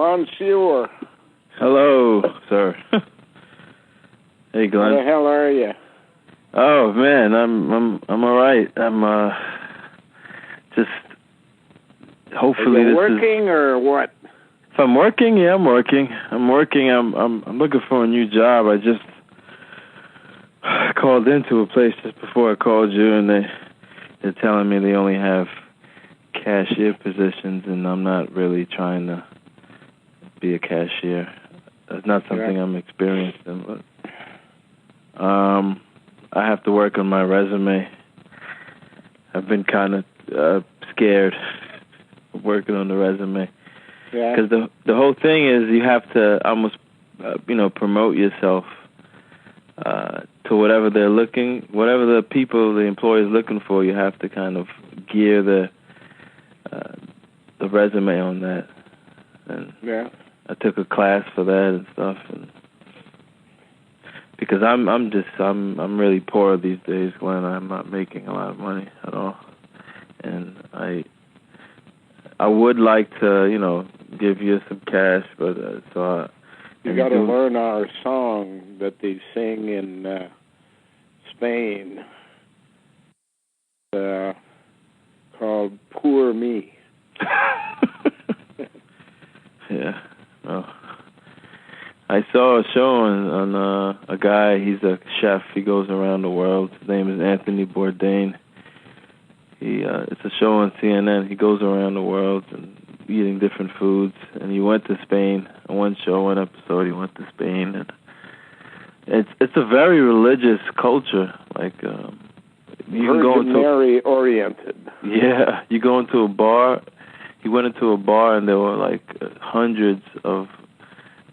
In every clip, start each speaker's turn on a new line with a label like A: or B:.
A: Monsieur.
B: Hello, sir. Hey, Glenn.
A: How the hell are you?
B: Oh man, I'm all right. I'm just hopefully
A: are you
B: this
A: working
B: is,
A: or what?
B: If I'm working, yeah, I'm working. I'm looking for a new job. I just called into a place just before I called you, and they're telling me they only have cashier positions, and I'm not really trying to be a cashier. That's not something I'm experienced in, but I have to work on my resume. I've been kind of scared of working on the resume.
A: Yeah.
B: Because the whole thing is you have to almost, promote yourself to whatever the employer is looking for. You have to kind of gear the resume on that. And I took a class for that and stuff, and because I'm really poor these days, Glenn. I'm not making a lot of money at all, and I would like to, give you some cash, but
A: you got to learn our song that they sing in Spain, called "Poor Me."
B: Yeah. Well, I saw a show on a guy. He's a chef. He goes around the world. His name is Anthony Bourdain. It's a show on CNN. He goes around the world and eating different foods. And he went to Spain. On one episode, he went to Spain. And it's a very religious culture. Like you can go into
A: oriented.
B: Yeah, you go into a bar. He went into a bar and there were like hundreds of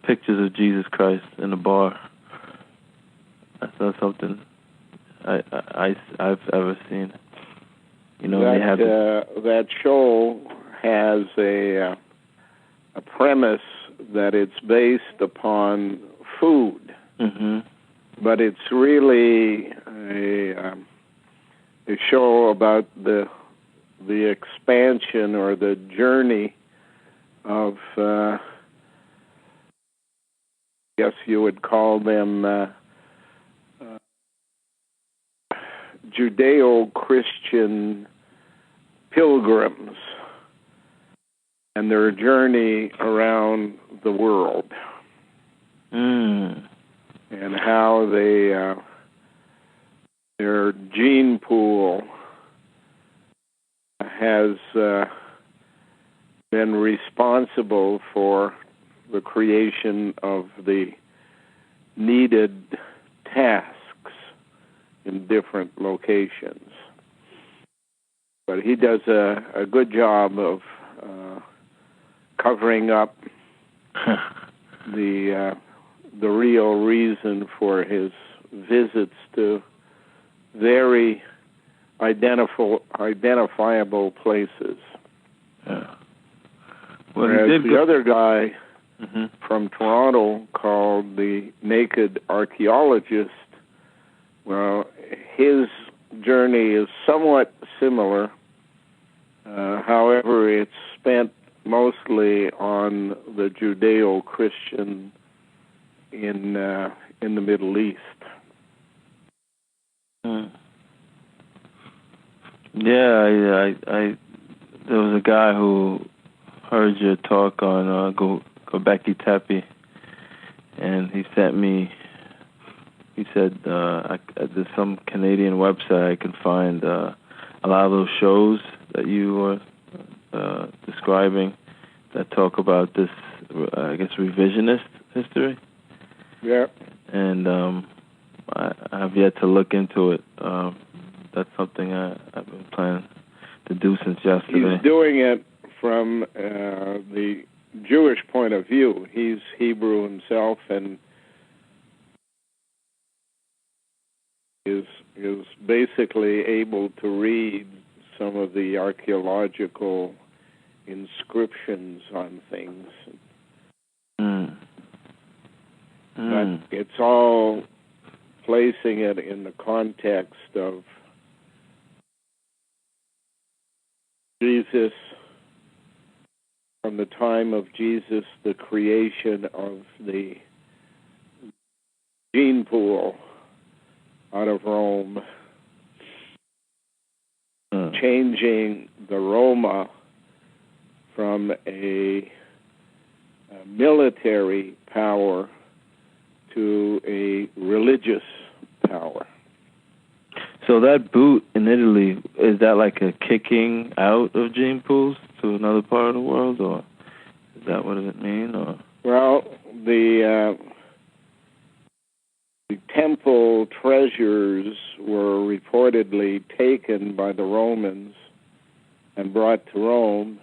B: pictures of Jesus Christ in the bar. That's not something I've ever seen.
A: That show has a premise that it's based upon food, but it's really a show about the expansion or the journey of, I guess you would call them Judeo-Christian pilgrims and their journey around the world, and how their gene pool has been responsible for the creation of the needed tasks in different locations. But he does a good job of covering up the real reason for his visits to very identifiable places.
B: Yeah.
A: Well, whereas the other guy from Toronto, called the Naked Archaeologist, well, his journey is somewhat similar. However, it's spent mostly on the Judeo-Christian in the Middle East.
B: Yeah, I there was a guy who heard your talk on Gobekli Tepe, and he sent me. He said there's some Canadian website I can find a lot of those shows that you were describing that talk about this, I guess, revisionist history.
A: Yeah.
B: And I have yet to look into it. That's something I've been planning to do since yesterday.
A: He's doing it from the Jewish point of view. He's Hebrew himself and is basically able to read some of the archaeological inscriptions on things. But it's all placing it in the context of Jesus from the time of Jesus, the creation of the gene pool out of Rome, changing the Roma from a military power to a religious power.
B: So that boot in Italy, is that like a kicking out of gene pools to another part of the world, or is that what does it mean? Or
A: well, the temple treasures were reportedly taken by the Romans and brought to Rome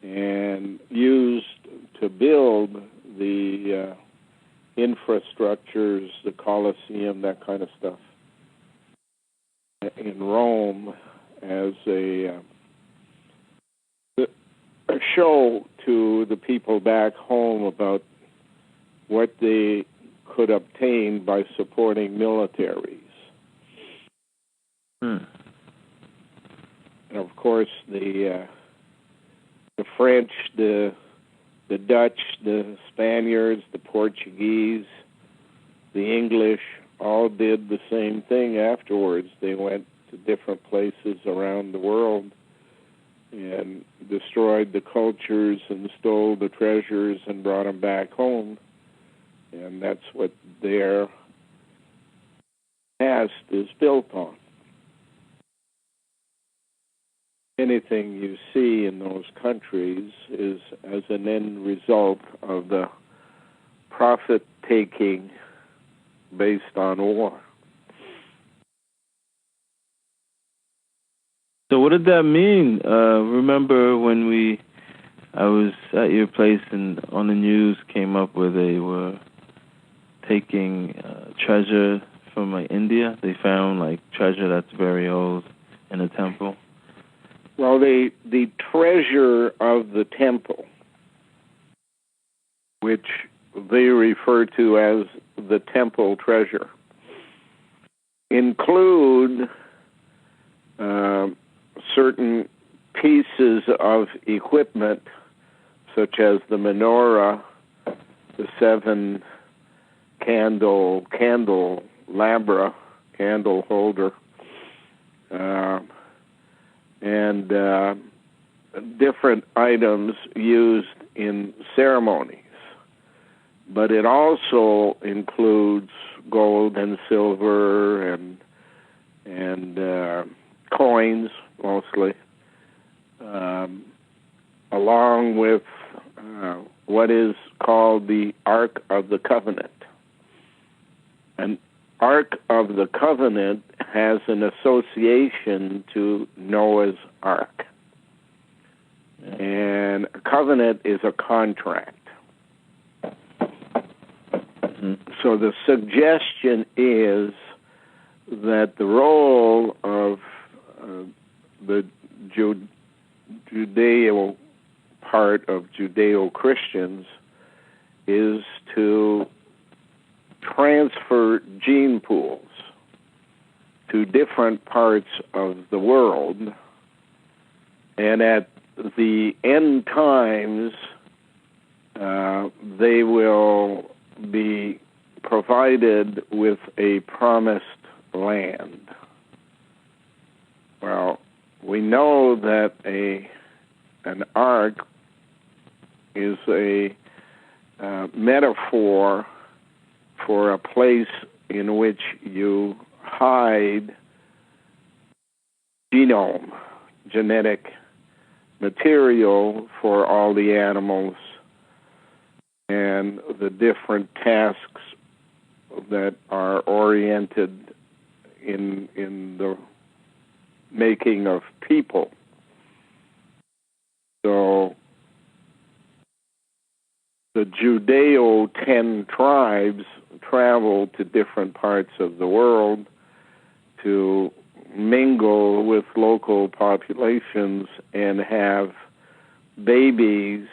A: and used to build the infrastructures, the Colosseum, that kind of stuff, in Rome as a show to the people back home about what they could obtain by supporting militaries. And of course, the French, the Dutch, the Spaniards, the Portuguese, the English all did the same thing afterwards. They went to different places around the world and destroyed the cultures and stole the treasures and brought them back home. And that's what their past is built on. Anything you see in those countries is as an end result of the profit-taking based on war.
B: so what did that mean? Remember when I was at your place and on the news came up where they were taking treasure from India? They found treasure that's very old in a temple.
A: Well, the treasure of the temple, which they refer to as the temple treasure, include certain pieces of equipment, such as the menorah, the 7 candelabra, candle holder, and different items used in ceremonies. But it also includes gold and silver and coins, mostly, along with what is called the Ark of the Covenant. An Ark of the Covenant has an association to Noah's Ark. And a covenant is a contract. So the suggestion is that the role of the Judeo part of Judeo-Christians is to transfer gene pools to different parts of the world, and at the end times they will be provided with a promised land. Well, we know that an ark is a metaphor for a place in which you hide genetic material for all the animals and the different tasks that are oriented in the making of people. So the Judeo 10 tribes travel to different parts of the world to mingle with local populations and have babies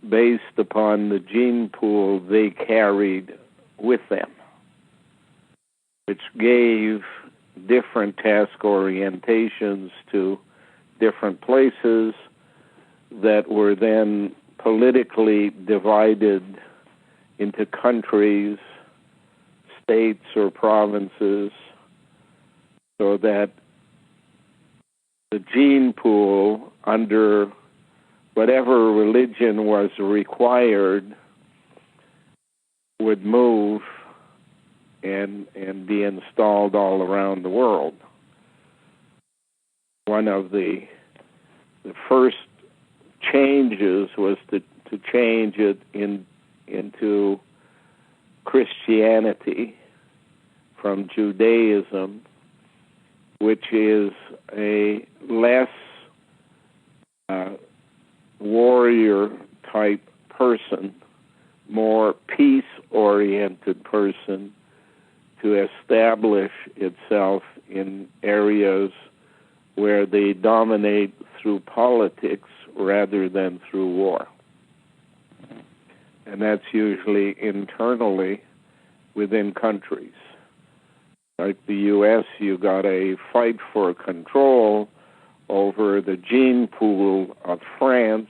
A: based upon the gene pool they carried with them, which gave different task orientations to different places that were then politically divided into countries, states, or provinces, so that the gene pool under whatever religion was required would move and be installed all around the world. One of the first changes was to change it into Christianity from Judaism, which is a less warrior-type person, more peace-oriented person, to establish itself in areas where they dominate through politics rather than through war. And that's usually internally within countries. Like the U.S., you got a fight for control over the gene pool of France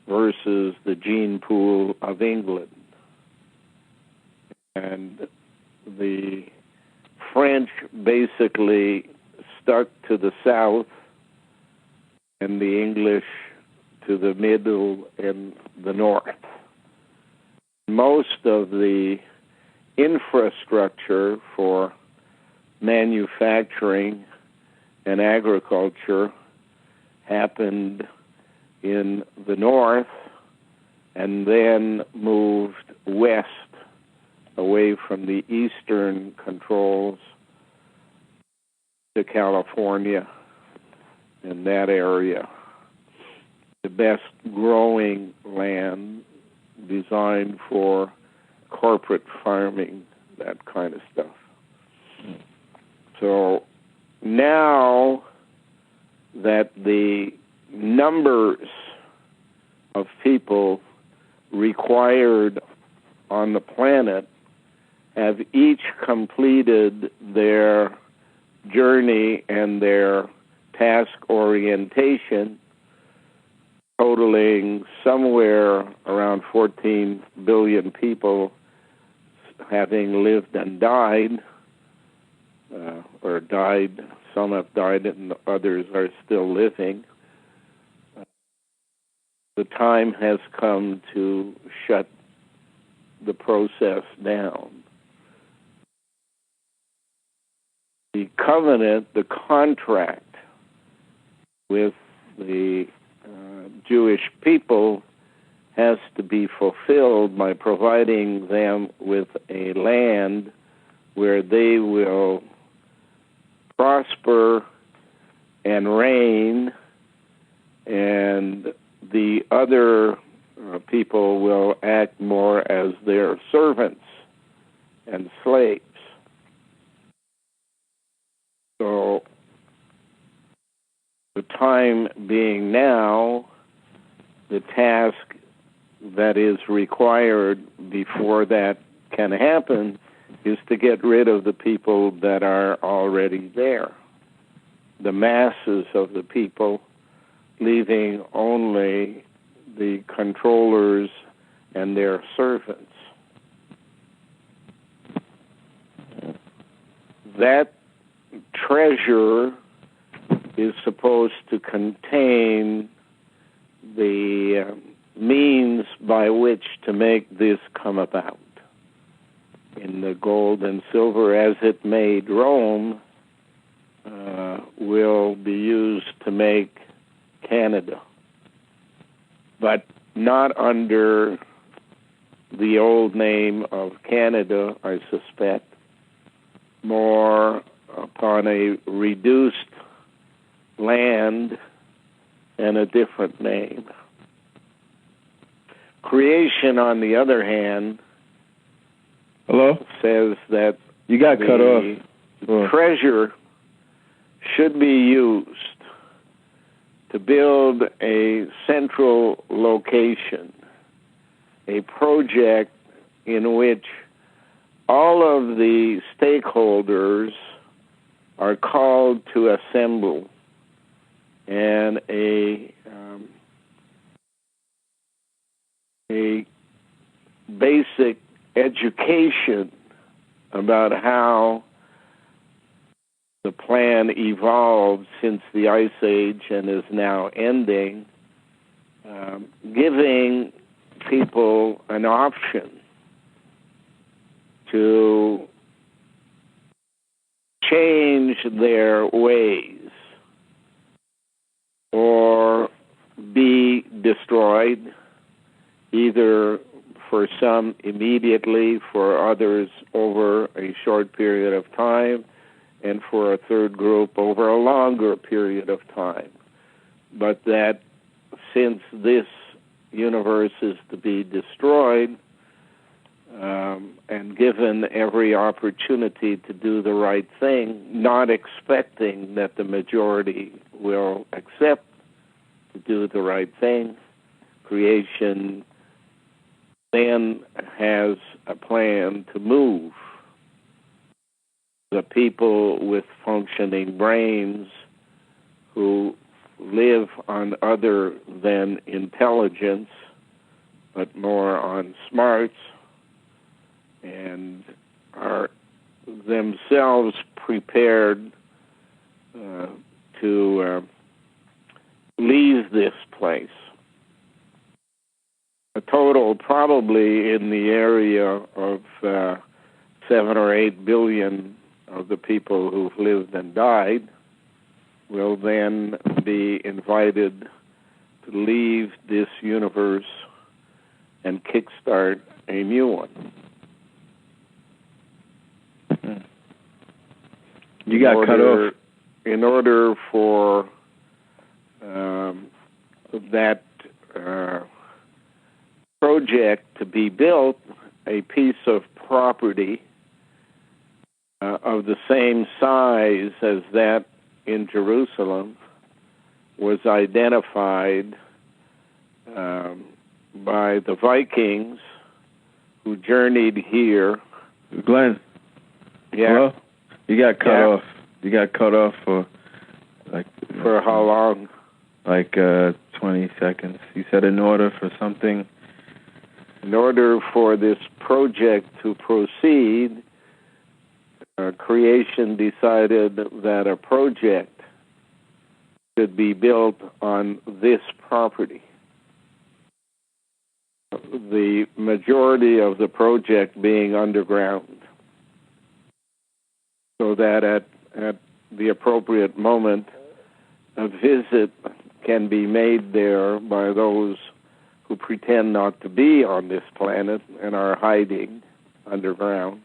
A: versus the gene pool of England. And the French basically stuck to the south and the English to the middle and the north. Most of the infrastructure for manufacturing and agriculture happened in the north and then moved west away from the eastern controls to California and that area. The best growing land designed for corporate farming, that kind of stuff. So now that the numbers of people required on the planet have each completed their journey and their task orientation, totaling somewhere around 14 billion people having lived and died, or died. Some have died and others are still living. The time has come to shut the process down. The covenant, the contract with the Jewish people has to be fulfilled by providing them with a land where they will prosper and reign, and the other people will act more as their servants and slaves. So the time being now, the task that is required before that can happen is to get rid of the people that are already there, the masses of the people, leaving only the controllers and their servants. That treasure is supposed to contain the means by which to make this come about. In the gold and silver as it made Rome will be used to make Canada, but not under the old name of Canada, I suspect, more upon a reduced land and a different name. Creation, on the other hand, says that
B: you got cut off.
A: Treasure should be used to build a central location, a project in which all of the stakeholders are called to assemble, and a a basic education about how the plan evolved since the Ice Age and is now ending, giving people an option to change their ways or be destroyed, either for some immediately, for others over a short period of time, and for a third group over a longer period of time. But that since this universe is to be destroyed, and given every opportunity to do the right thing, not expecting that the majority will accept to do the right thing, creation then has a plan to move the people with functioning brains who live on other than intelligence, but more on smarts, and are themselves prepared to leave this place. A total probably in the area of 7 or 8 billion of the people who've lived and died will then be invited to leave this universe and kickstart a new one.
B: You got cut off.
A: In order for that project to be built, a piece of property of the same size as that in Jerusalem was identified by the Vikings who journeyed here.
B: Glenn.
A: Yeah.
B: Hello? You got cut off. You got cut off for
A: For how long?
B: 20 seconds. You said in order for something.
A: In order for this project to proceed, creation decided that a project should be built on this property. The majority of the project being underground, so that at the appropriate moment, a visit can be made there by those who pretend not to be on this planet and are hiding underground.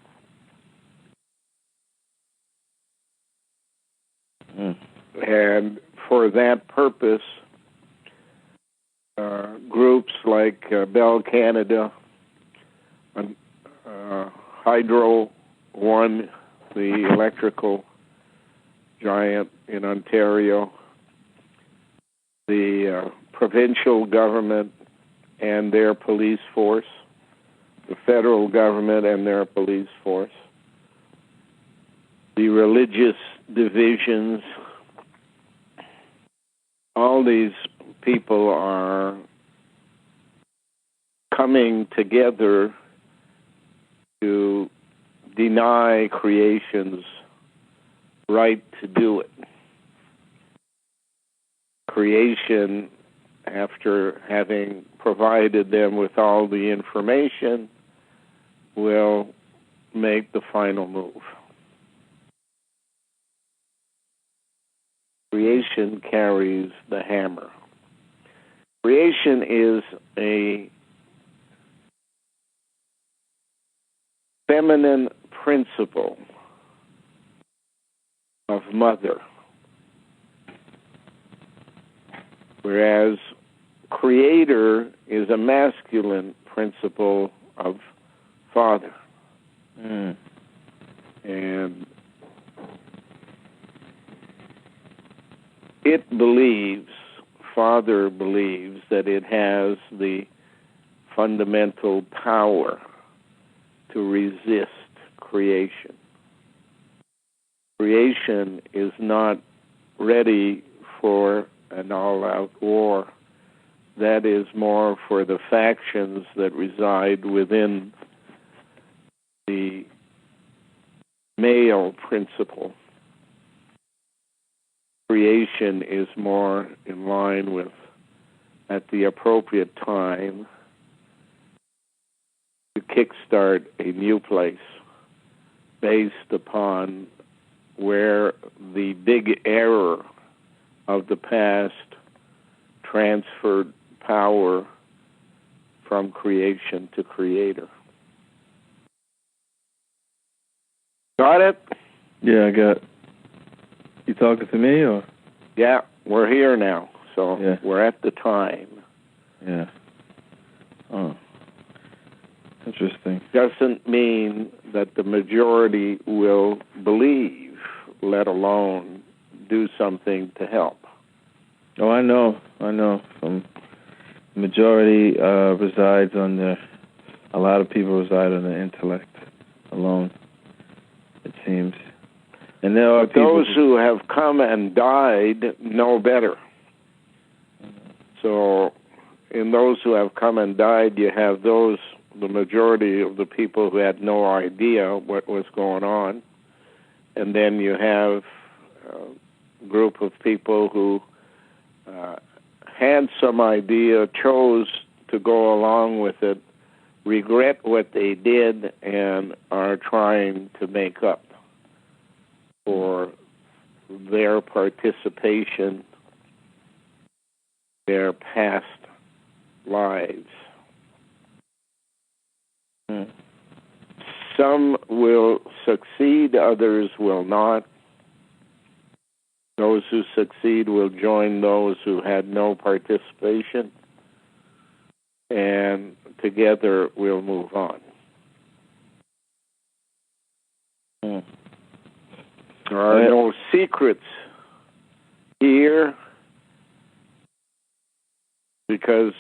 A: And for that purpose, groups like Bell Canada, Hydro One, the electrical giant in Ontario, the provincial government and their police force, the federal government and their police force, the religious divisions, all these people are coming together to deny creation's right to do it. Creation, after having provided them with all the information, will make the final move. Creation carries the hammer. Creation is a feminine principle of mother, whereas creator is a masculine principle of father. And it believes, father believes, that it has the fundamental power to resist creation. Creation is not ready for an all-out war. that is more for the factions that reside within the male principle. Creation is more in line with, at the appropriate time, to kickstart a new place based upon where the big error of the past transferred power from creation to creator. Got it?
B: Yeah, I got it. You talking to me, or?
A: Yeah, we're here now, so
B: yeah.
A: We're at the time.
B: Yeah. Oh. Interesting.
A: Doesn't mean that the majority will believe, let alone do something to help.
B: Oh, I know. The majority resides on a lot of people reside on the intellect alone, it seems. And there are
A: those who have come and died know better. So in those who have come and died, you have the majority of the people who had no idea what was going on. And then you have a group of people who had some idea, chose to go along with it, regret what they did, and are trying to make up for their participation, their past lives. Some will succeed, others will not. Those who succeed will join those who had no participation, and together we'll move on. There are no secrets here, because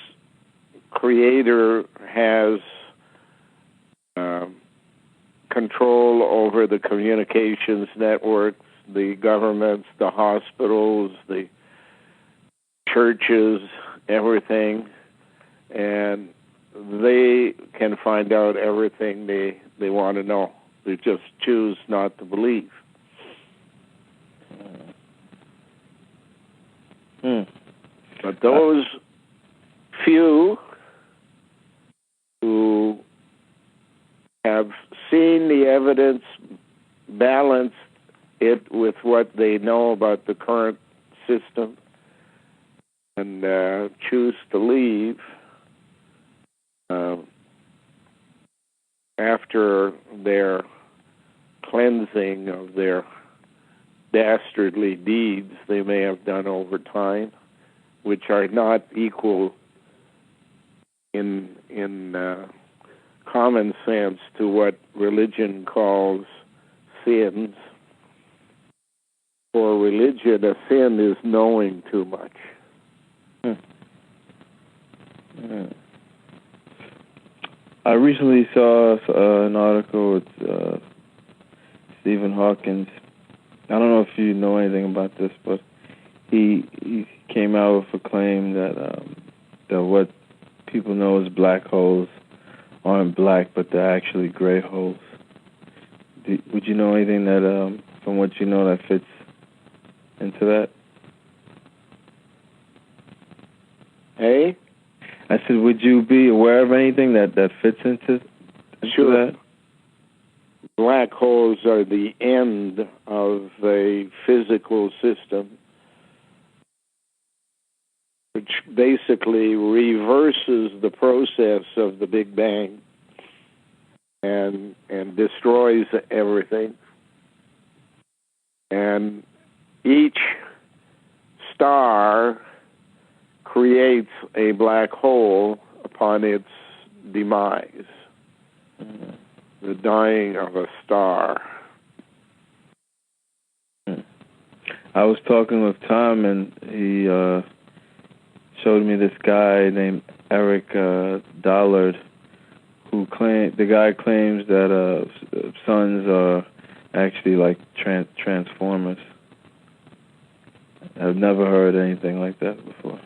A: Creator has control over the communications networks, the governments, the hospitals, the churches, everything, and they can find out everything they want to know. They just choose not to believe. But those few who have seen the evidence, balanced it with what they know about the current system, and choose to leave after their cleansing of their dastardly deeds they may have done over time, which are not equal in common sense to what religion calls sins. For religion, a sin is knowing too much.
B: I recently saw an article with Stephen Hawking. I don't know if you know anything about this, but he came out with a claim that what people know as black holes aren't black, but they're actually gray holes. Would you know anything that, from what you know, that fits into that?
A: Hey?
B: I said, would you be aware of anything that fits into
A: Sure.
B: that?
A: Black holes are the end of a physical system, which basically reverses the process of the Big Bang and destroys everything. And each star creates a black hole upon its demise, the dying of a star.
B: I was talking with Tom, and he showed me this guy named Eric Dollard, the guy claims that suns are actually like transformers. I've never heard anything like that before.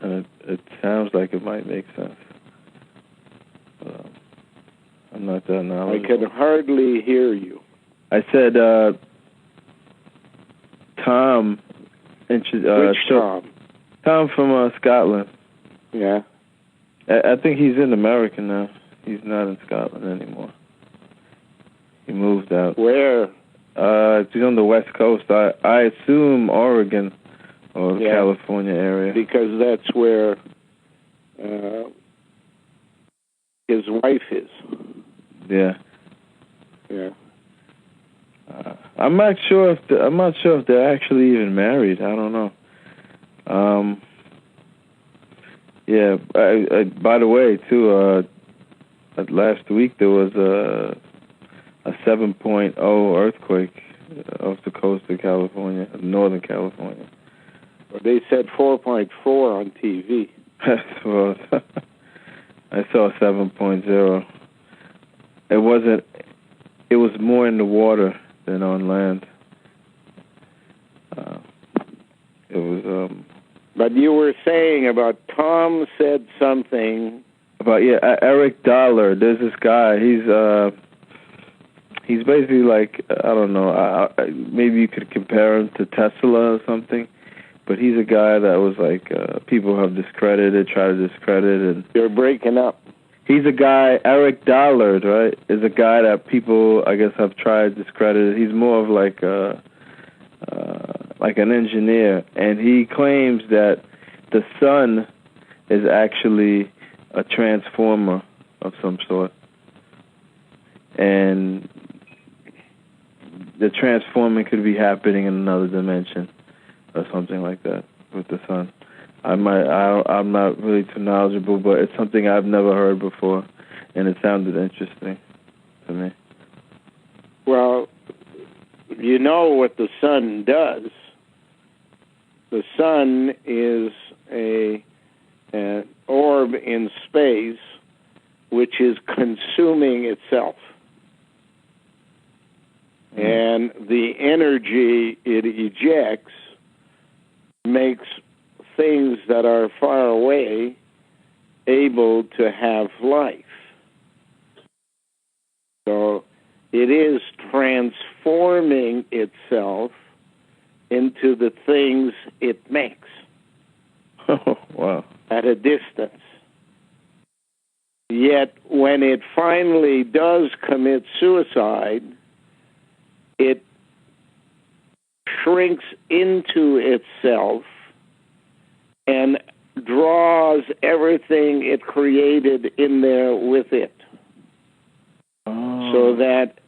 B: And it sounds like it might make sense. I'm not that knowledgeable.
A: I can hardly hear you.
B: I said Tom.
A: Which Tom?
B: Tom from Scotland.
A: Yeah.
B: I think he's in America now. He's not in Scotland anymore. He moved out.
A: Where?
B: He's on the West Coast. I assume Oregon or the California area.
A: Because that's where his wife is.
B: Yeah.
A: Yeah.
B: I'm not sure if they're actually even married. I don't know. Yeah. By the way, too, last week there was a 7.0 earthquake off the coast of California, Northern California.
A: Well, they said 4.4 on TV.
B: Well, I saw 7.0. It wasn't. It was more in the water than on land. It was.
A: But you were saying about Tom said something
B: about Eric Dollar. There's this guy. He's basically like, I don't know. Maybe you could compare him to Tesla or something. But he's a guy that was like people have discredited, try to discredit, and
A: they're breaking up.
B: He's a guy, Eric Dollard, right? Is a guy that people, I guess, have tried to discredit. He's more of like an engineer, and he claims that the sun is actually a transformer of some sort, and the transforming could be happening in another dimension or something like that with the sun. I'm not really too knowledgeable, but it's something I've never heard before, and it sounded interesting to me.
A: Well, you know what the sun does. The sun is an orb in space which is consuming itself. And the energy it ejects makes things that are far away able to have life. So it is transforming itself into the things it makes.
B: Oh, wow.
A: At a distance. Yet when it finally does commit suicide, it shrinks into itself and draws everything it created in there with it.
B: Oh.
A: So that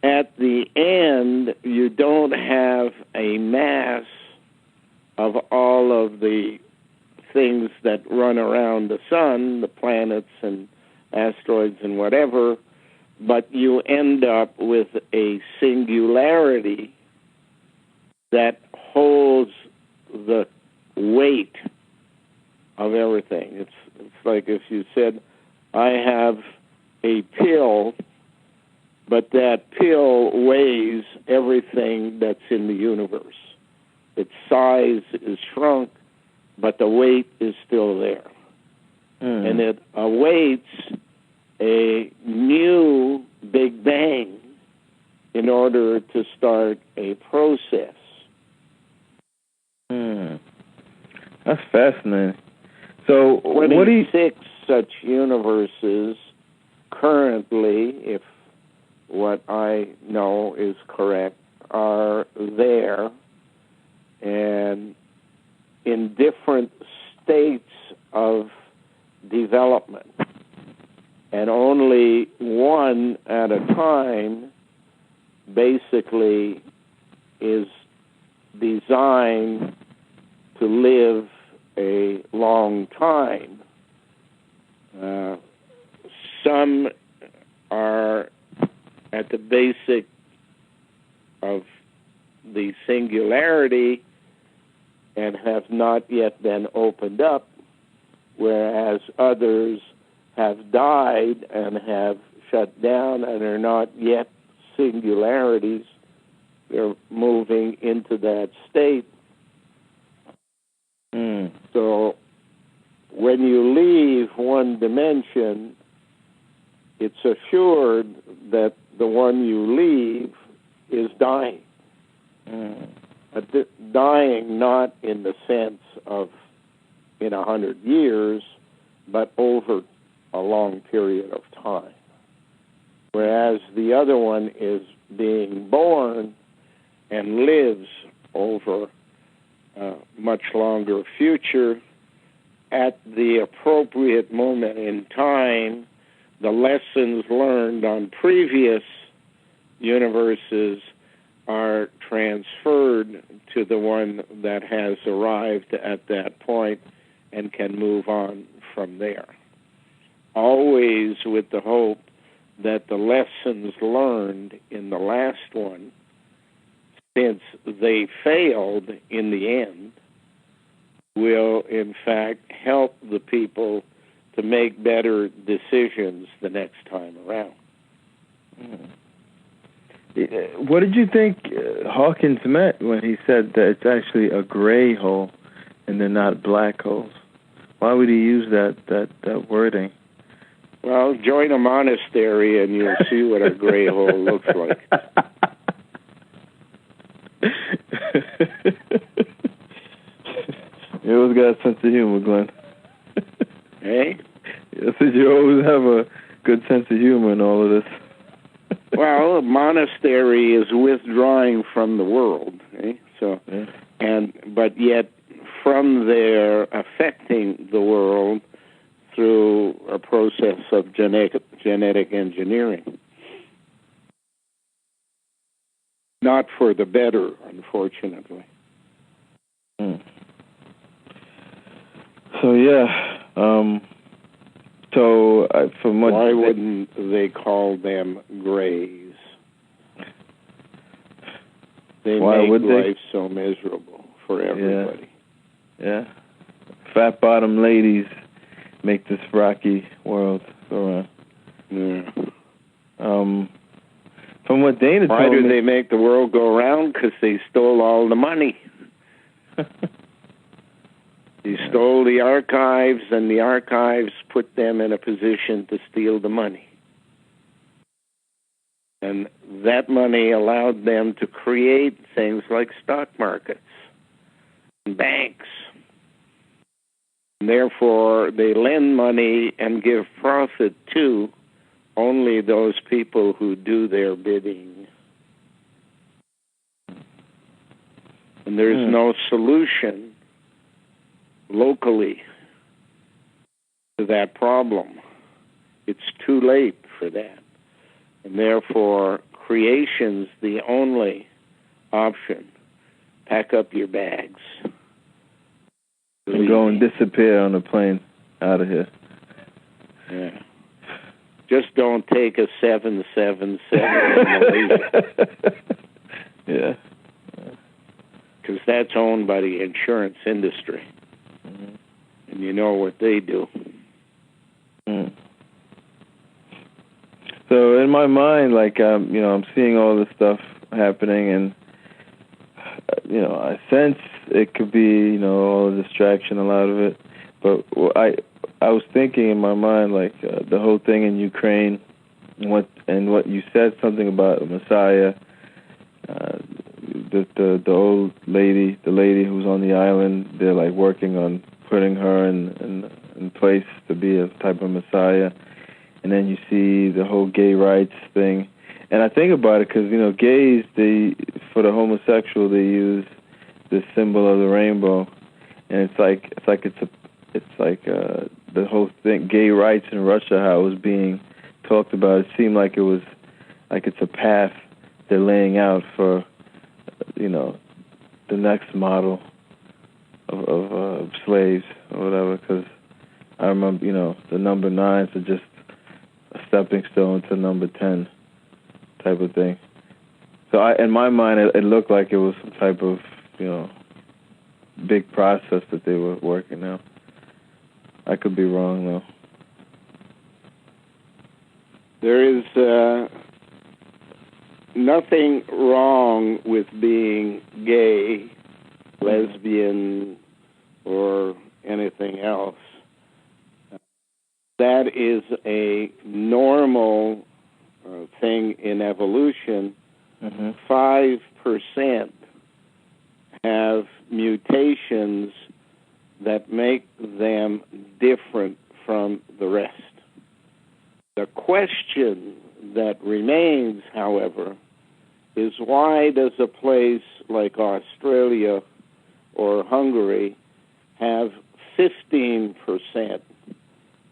A: at the end, you don't have a mass of all of the things that run around the sun, the planets and asteroids and whatever, but you end up with a singularity that holds the weight of everything. It's like if you said, I have a pill, but that pill weighs everything that's in the universe. Its size is shrunk, but the weight is still there. And it awaits a new Big Bang in order to start a process.
B: That's fascinating. So
A: 26 such universes currently, if what I know is correct, are there and in different states of development. And only one at a time basically is designed to live a long time. Some are at the basic of the singularity and have not yet been opened up, whereas others have died and have shut down and are not yet singularities. They're moving into that state. So when you leave one dimension, it's assured that the one you leave is dying. But dying not in the sense of in 100 years, but over a long period of time. Whereas the other one is being born and lives over a much longer future. At the appropriate moment in time, the lessons learned on previous universes are transferred to the one that has arrived at that point and can move on from there. Always with the hope that the lessons learned in the last one, since they failed in the end, will in fact help the people to make better decisions the next time around.
B: What did you think Hawkins meant when he said that it's actually a gray hole and they're not black holes? Why would he use that wording?
A: Well, join a monastery and you'll see what a gray hole looks like.
B: You always got a sense of humor, Glenn.
A: Hey?
B: I said you always have a good sense of humor in all of this.
A: Well, a monastery is withdrawing from the world, eh? So, yeah. But yet from there affecting the world through a process of genetic engineering. Not for the better, unfortunately.
B: So, yeah. From what...
A: Why wouldn't they call them grays? They make life so miserable for everybody.
B: Yeah. Fat bottom ladies make this rocky world go around.
A: Yeah.
B: From what Dana told me...
A: Why do they make the world go around? Because they stole all the money. They stole the archives, and the archives put them in a position to steal the money. And that money allowed them to create things like stock markets and banks. And therefore, they lend money and give profit to only those people who do their bidding. And there's no solution locally to that problem. It's too late for that. And therefore, creation's the only option. Pack up your bags.
B: And go and disappear on a plane out of here.
A: Yeah. Just don't take a 777 in Malaysia.
B: Yeah.
A: Because that's owned by the insurance industry. Mm-hmm. And you know what they do.
B: So in my mind, like, I'm seeing all this stuff happening, and, I sense it could be, all the distraction, a lot of it. But I was thinking in my mind, like, the whole thing in Ukraine, and what you said, something about a Messiah, the old lady, the lady who's on the island, they're like working on putting her in place to be a type of Messiah. And then you see the whole gay rights thing. And I think about it because, gays, for the homosexual, they use the symbol of the rainbow. And it's like the whole thing, gay rights in Russia, how it was being talked about. It seemed like it was like it's a path they're laying out for, the next model of slaves or whatever. Because I remember, the number 9s are just a stepping stone to number 10 type of thing. So in my mind, it looked like it was some type of, big process that they were working out. I could be wrong, though.
A: There is nothing wrong with being gay, lesbian, or anything else. that is a normal thing in evolution. 5% have mutations that make them different from the rest. The question that remains, however, is why does a place like Australia or Hungary have 15%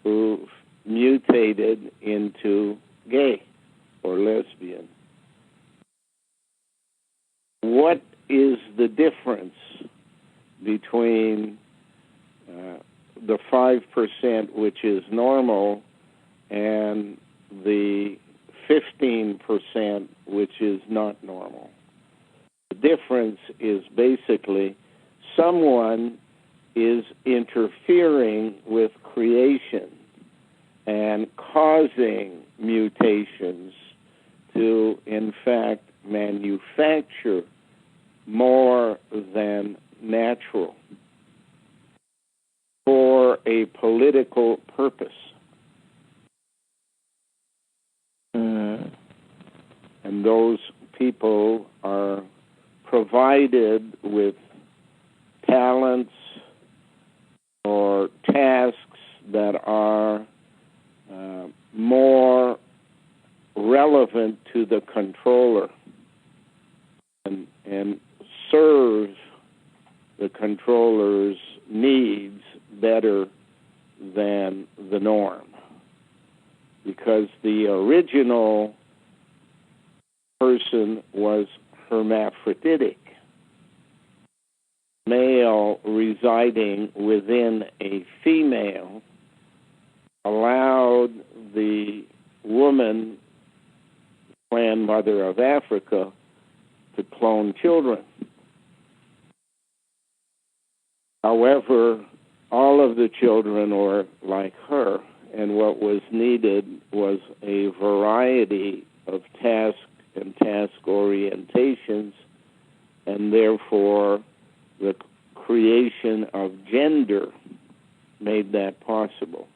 A: who've mutated into gay or lesbian? What is the difference between the 5%, which is normal, and the 15%, which is not normal? The difference is basically someone is interfering with creation and causing mutations to, in fact, manufacture more than natural for a political purpose. And those people are provided with talents or tasks that are more relevant to the controller and serve the controller's needs better than the norm. Because the original person was hermaphroditic, male residing within a female allowed the woman, grandmother of Africa, to clone children. However, all of the children were like her, and what was needed was a variety of task and task orientations, and therefore the creation of gender made that possible.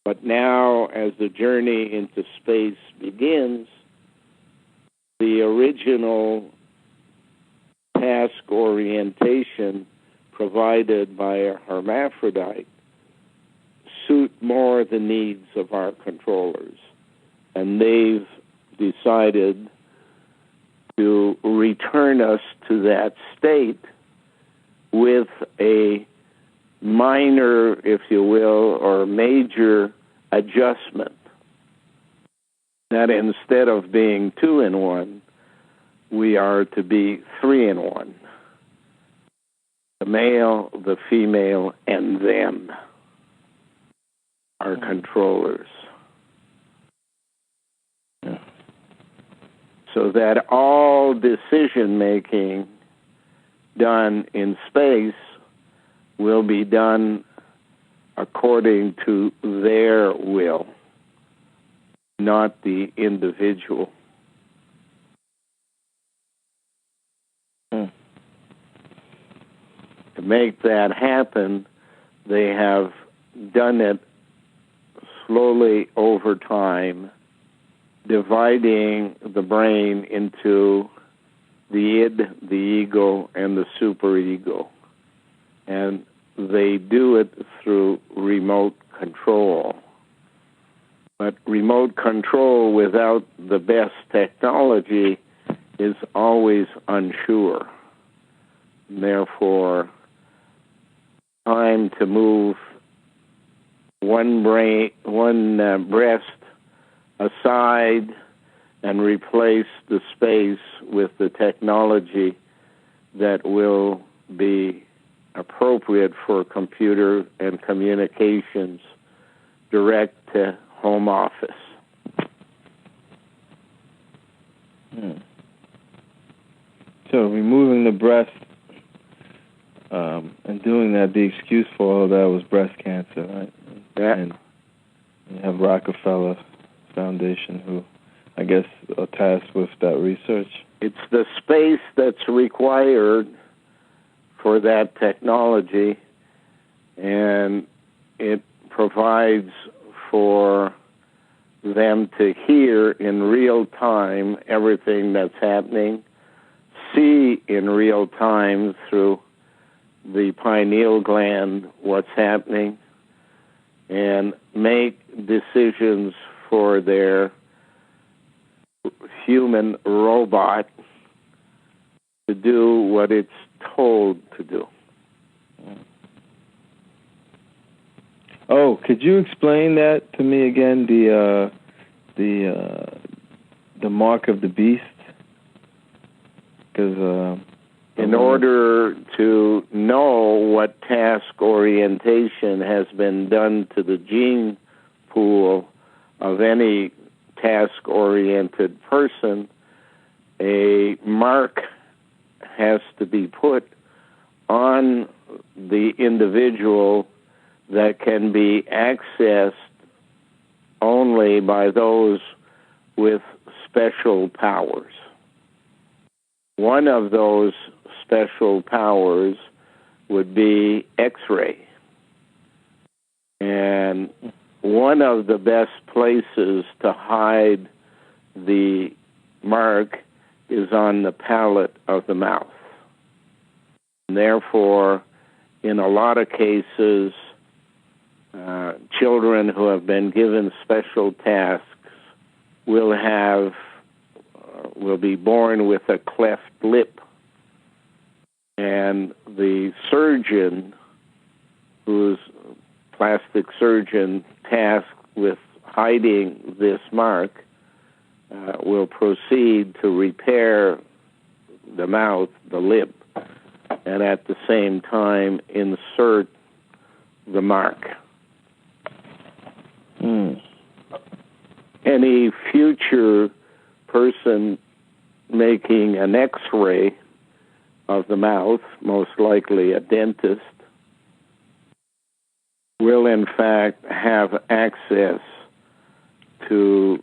A: But now, as the journey into space begins, the original task orientation provided by a hermaphrodite suit more the needs of our controllers. And they've decided to return us to that state with a minor, if you will, or major adjustment. That instead of being 2 in 1, we are to be 3 in 1. The male, the female, and them are controllers. So that all decision-making done in space will be done according to their will, not the individual. To make that happen, they have done it slowly over time, dividing the brain into the id, the ego, and the superego. And they do it through remote control. But remote control without the best technology is always unsure. Therefore, time to move one breast aside and replace the space with the technology that will be appropriate for computer and communications direct to home office.
B: So removing the breast and doing that, the excuse for all of that was breast cancer, right?
A: Yeah.
B: And you have Rockefeller Foundation, who I guess are tasked with that research.
A: It's the space that's required for that technology, and it provides for them to hear in real time everything that's happening, see in real time through the pineal gland what's happening, and make decisions for their human robot to do what it's told to do.
B: Oh, could you explain that to me again? The mark of the beast, because
A: in order to know what task orientation has been done to the gene pool of any task-oriented person, a mark has to be put on the individual that can be accessed only by those with special powers. One of those special powers would be X-ray. And one of the best places to hide the mark is on the palate of the mouth. And therefore, in a lot of cases, children who have been given special tasks will be born with a cleft lip. And the surgeon, who's plastic surgeon tasked with hiding this mark, will proceed to repair the mouth, the lip, and at the same time insert the mark. Any future person making an X-ray of the mouth, most likely a dentist, will in fact have access to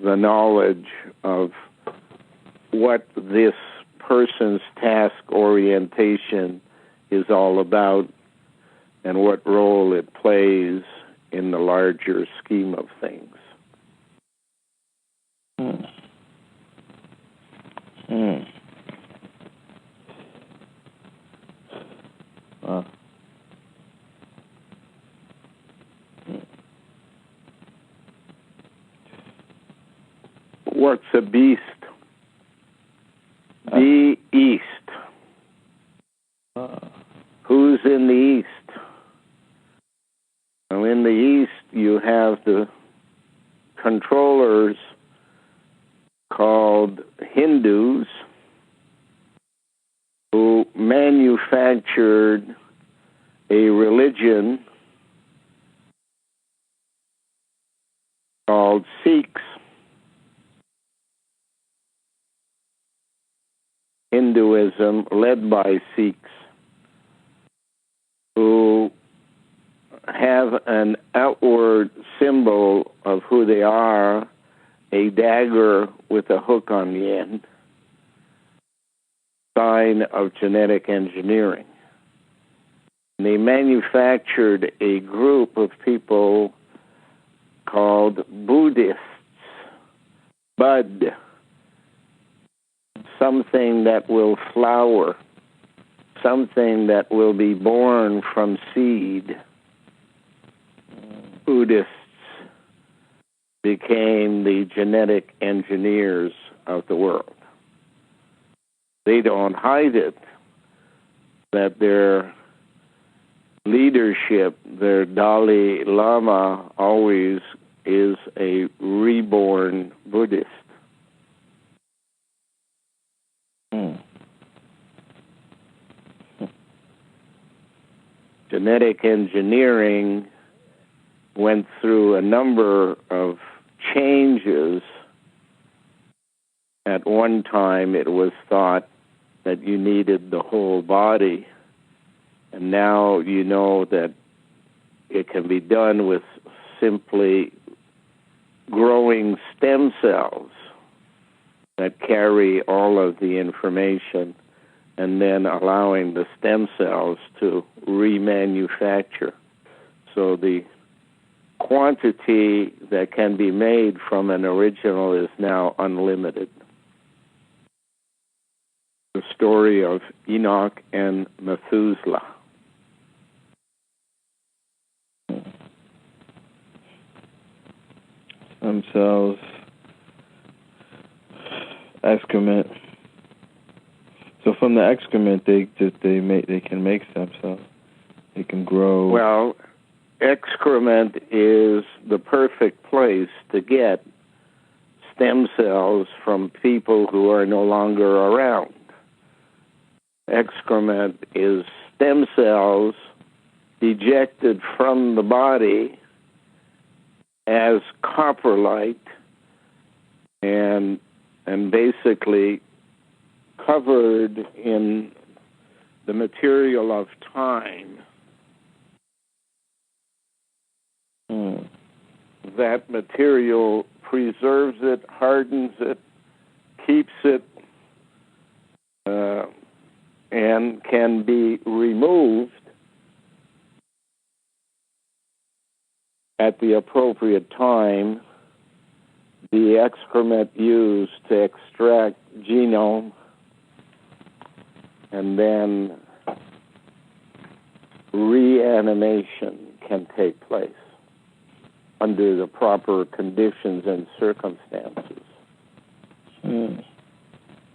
A: the knowledge of what this person's task orientation is all about and what role it plays in the larger scheme of things. What's a beast? The East. Who's in the East? Well, in the East, you have the controllers called Hindus who manufactured a religion called Sikhs. Hinduism led by Sikhs who have an outward symbol of who they are, a dagger with a hook on the end, sign of genetic engineering. And they manufactured a group of people called Buddhists, Bud, something that will flower, something that will be born from seed. Buddhists became the genetic engineers of the world. They don't hide it, that their leadership, their Dalai Lama, always is a reborn Buddhist. Genetic engineering went through a number of changes. At one time, it was thought that you needed the whole body, and now you know that it can be done with simply growing stem cells that carry all of the information and then allowing the stem cells to remanufacture. So the quantity that can be made from an original is now unlimited. The story of Enoch and Methuselah.
B: Stem cells, excrement. So from the excrement, they can make stem cells. They can grow.
A: Well, excrement is the perfect place to get stem cells from people who are no longer around. Excrement is stem cells ejected from the body as coprolite and basically covered in the material of time. That material preserves it, hardens it, keeps it, and can be removed at the appropriate time. The excrement used to extract genome, and then reanimation can take place under the proper conditions and circumstances.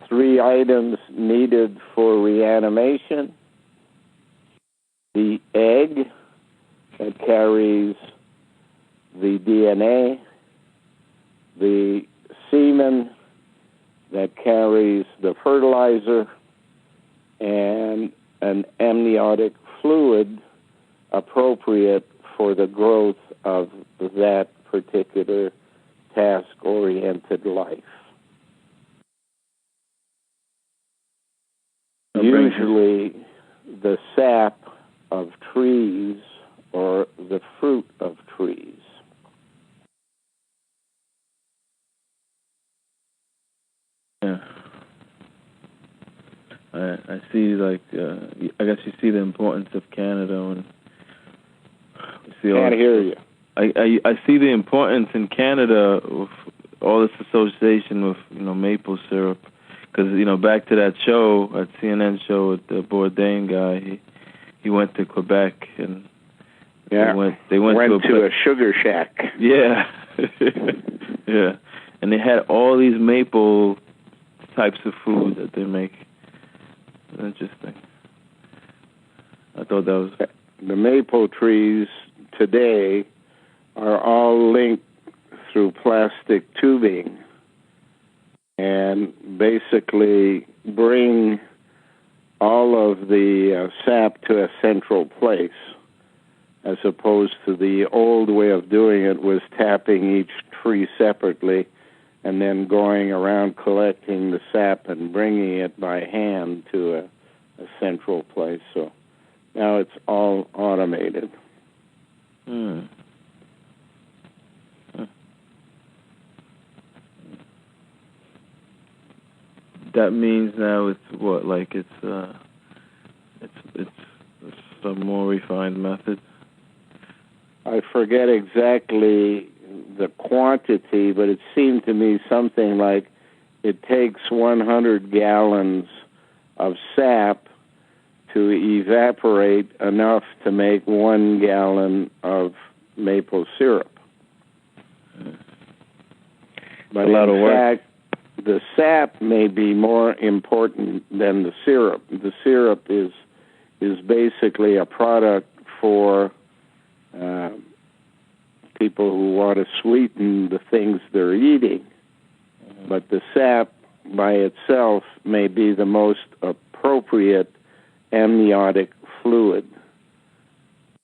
A: 3 items needed for reanimation: the egg that carries the DNA, the semen that carries the fertilizer, and an amniotic fluid appropriate for the growth of that particular task-oriented life. Usually the sap of trees or the fruit of trees.
B: Yeah. I see, I guess you see the importance of Canada. And
A: Can't hear you.
B: I see the importance in Canada of all this association with, maple syrup. Because, back to that show, that CNN show with the Bourdain guy, he went to Quebec and they went to
A: a sugar shack.
B: Yeah. Yeah. And they had all these maple types of food that they make. Interesting. I thought that was...
A: The maple trees today are all linked through plastic tubing and basically bring all of the sap to a central place, as opposed to the old way of doing it was tapping each tree separately and then going around collecting the sap and bringing it by hand to a central place. So now it's all automated.
B: That means now it's what? It's a more refined method?
A: I forget exactly the quantity, but it seemed to me something like it takes 100 gallons of sap to evaporate enough to make 1 gallon of maple syrup. But in fact, the sap may be more important than the syrup. The syrup is basically a product for people who want to sweeten the things they're eating. But the sap by itself may be the most appropriate amniotic fluid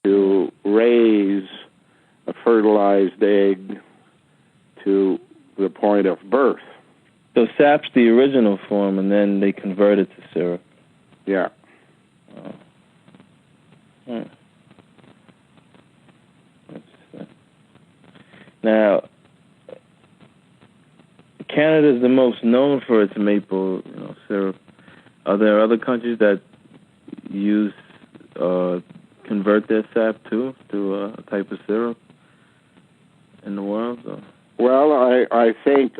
A: to raise a fertilized egg to the point of birth.
B: So sap's the original form, and then they convert it to syrup.
A: Yeah.
B: Now, Canada is the most known for its maple, syrup. Are there other countries that use convert their sap to a type of syrup? in the world? Or?
A: Well, I think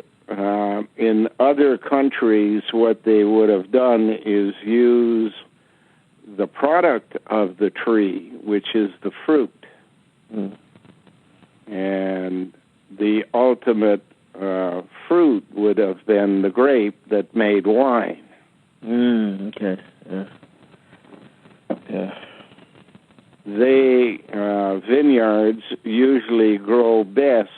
A: in other countries what they would have done is use the product of the tree, which is the fruit. And the ultimate fruit would have been the grape that made wine.
B: Okay. Yeah.
A: Vineyards usually grow best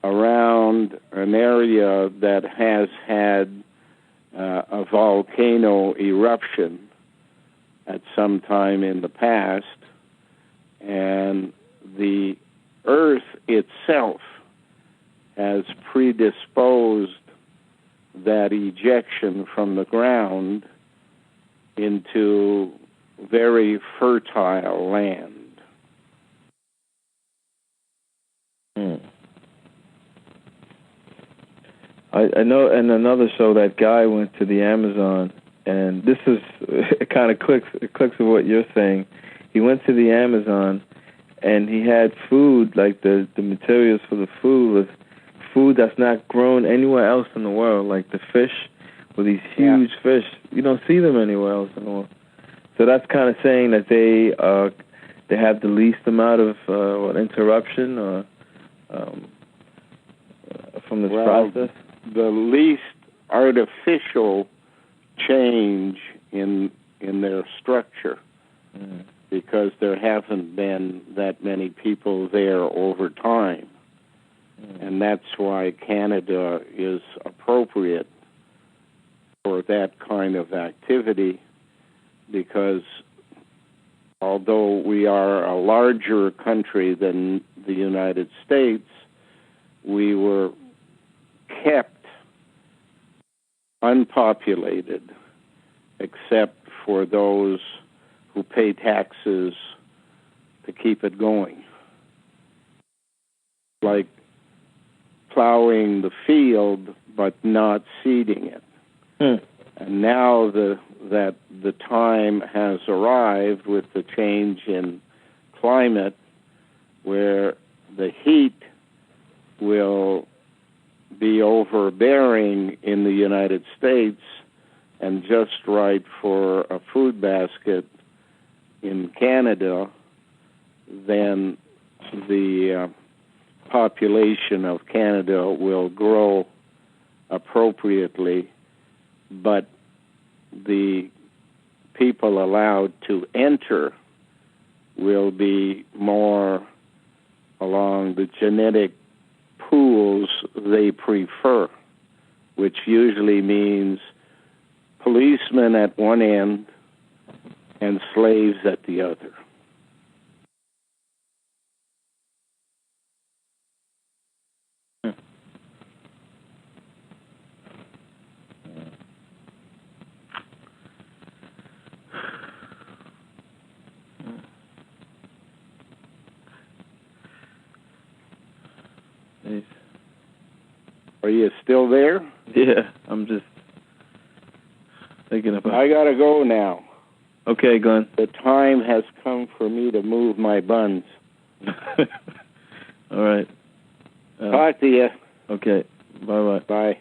A: around an area that has had a volcano eruption at some time in the past, and the earth itself has predisposed that ejection from the ground into very fertile land.
B: I know in another show that guy went to the Amazon, and this is, it kind of clicks with what you're saying. He went to the Amazon, and he had food, like the materials for the food was food that's not grown anywhere else in the world, like the fish with these huge fish. You don't see them anywhere else in the world. So that's kind of saying that they have the least amount of interruption or from this process.
A: The least artificial change in their structure, because there haven't been that many people there over time. And that's why Canada is appropriate for that kind of activity, because although we are a larger country than the United States, we were kept unpopulated except for those who pay taxes to keep it going. Like plowing the field but not seeding it. And now that the time has arrived with the change in climate, where the heat will be overbearing in the United States and just right for a food basket in Canada, then the population of Canada will grow appropriately, but the people allowed to enter will be more along the genetic pools they prefer, which usually means policemen at one end and slaves at the other. Are you still there?
B: Yeah, I'm just thinking about...
A: I gotta go now.
B: Okay, Glenn.
A: The time has come for me to move my buns.
B: All right.
A: Talk to you.
B: Okay. Bye-bye.
A: Bye.